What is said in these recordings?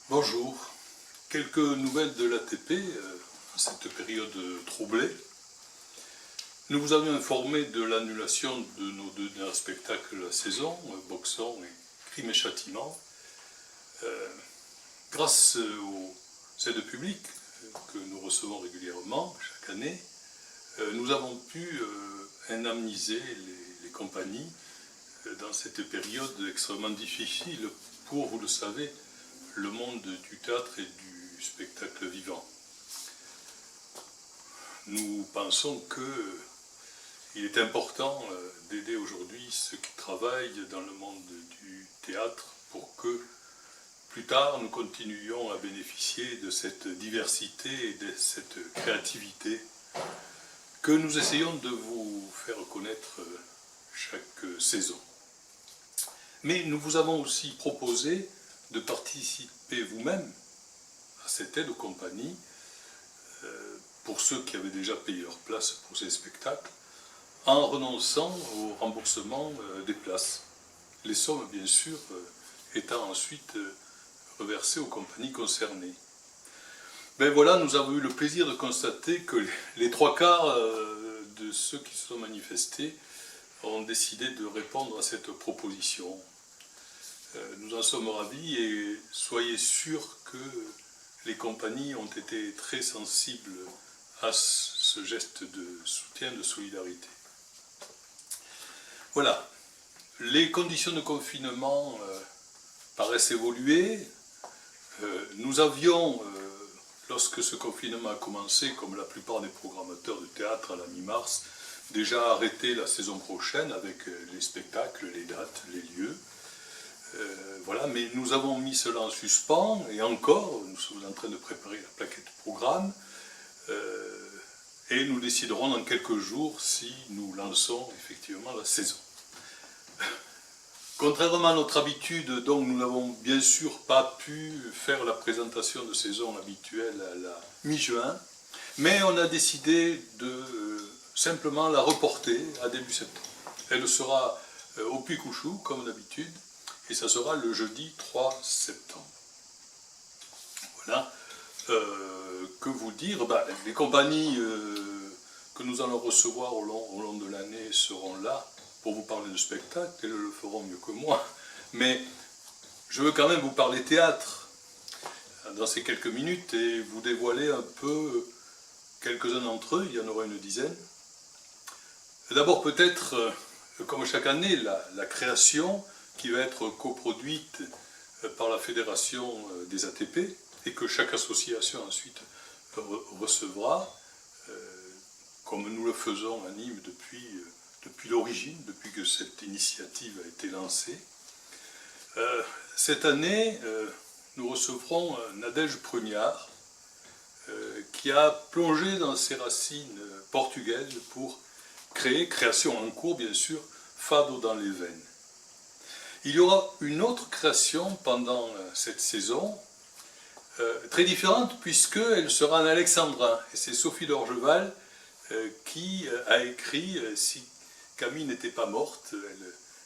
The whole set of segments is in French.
Bonjour, quelques nouvelles de l'ATP en cette période troublée. Nous vous avions informé de l'annulation de nos deux derniers spectacles de la saison, Boxon et Crime et Châtiment. Grâce aux aides publiques que nous recevons régulièrement chaque année, nous avons pu indemniser les compagnies dans cette période extrêmement difficile pour, vous le savez, le monde du théâtre et du spectacle vivant. Nous pensons qu'il est important d'aider aujourd'hui ceux qui travaillent dans le monde du théâtre pour que plus tard nous continuions à bénéficier de cette diversité et de cette créativité que nous essayons de vous faire connaître chaque saison. Mais nous vous avons aussi proposé de participer vous-même à cette aide aux compagnies pour ceux qui avaient déjà payé leur place pour ces spectacles en renonçant au remboursement des places. Les sommes, bien sûr, étant ensuite reversées aux compagnies concernées. Ben voilà, nous avons eu le plaisir de constater que les trois quarts de ceux qui se sont manifestés ont décidé de répondre à cette proposition. Nous en sommes ravis et soyez sûrs que les compagnies ont été très sensibles à ce geste de soutien, de solidarité. Voilà, les conditions de confinement paraissent évoluer. Nous avions, lorsque ce confinement a commencé, comme la plupart des programmateurs de théâtre à la mi-mars, déjà arrêté la saison prochaine avec les spectacles, les dates, les lieux. Voilà, mais nous avons mis cela en suspens et encore, nous sommes en train de préparer la plaquette programme et nous déciderons dans quelques jours si nous lançons effectivement la saison. Contrairement à notre habitude, donc nous n'avons bien sûr pas pu faire la présentation de saison habituelle à la mi-juin, mais on a décidé de simplement la reporter à début septembre. Elle sera au Puy-Couchou, comme d'habitude, et ça sera le jeudi 3 septembre. Voilà. Que vous dire, les compagnies que nous allons recevoir au long de l'année seront là pour vous parler de spectacle, et elles le feront mieux que moi. Mais je veux quand même vous parler théâtre dans ces quelques minutes et vous dévoiler un peu quelques-uns d'entre eux, il y en aura une dizaine. D'abord peut-être, comme chaque année, la création qui va être coproduite par la Fédération des ATP et que chaque association ensuite recevra, comme nous le faisons à Nîmes depuis l'origine, depuis que cette initiative a été lancée. Cette année, nous recevrons Nadège Prugnard, qui a plongé dans ses racines portugaises pour création en cours bien sûr, Fado dans les veines. Il y aura une autre création pendant cette saison, très différente puisqu'elle sera en alexandrin. Et c'est Sophie d'Orgeval qui a écrit « Si Camille n'était pas morte »,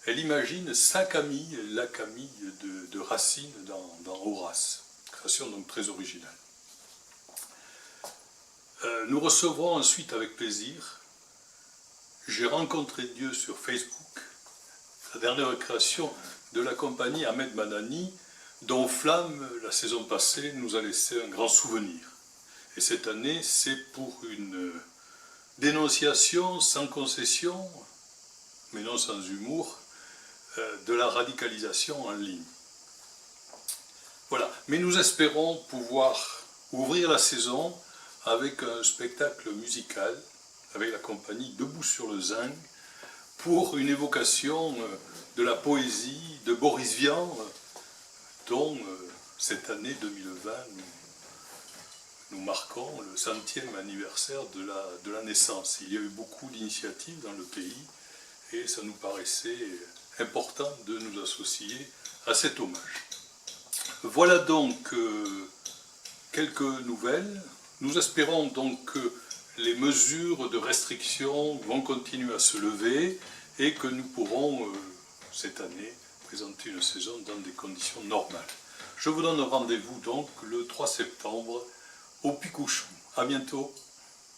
elle imagine sa Camille, la Camille de Racine dans Horace. Création donc très originale. Nous recevrons ensuite avec plaisir « J'ai rencontré Dieu sur Facebook », la dernière création de la compagnie Ahmed Madani, dont Flamme, la saison passée, nous a laissé un grand souvenir. Et cette année, c'est pour une dénonciation sans concession, mais non sans humour, de la radicalisation en ligne. Voilà. Mais nous espérons pouvoir ouvrir la saison avec un spectacle musical, avec la compagnie Debout sur le Zinc, pour une évocation de la poésie de Boris Vian, dont cette année 2020 nous marquons le 100e anniversaire de la naissance. Il y a eu beaucoup d'initiatives dans le pays et ça nous paraissait important de nous associer à cet hommage. Voilà donc quelques nouvelles. Nous espérons donc que les mesures de restriction vont continuer à se lever et que nous pourrons, cette année, présenter une saison dans des conditions normales. Je vous donne rendez-vous donc le 3 septembre au Picouchon. À bientôt.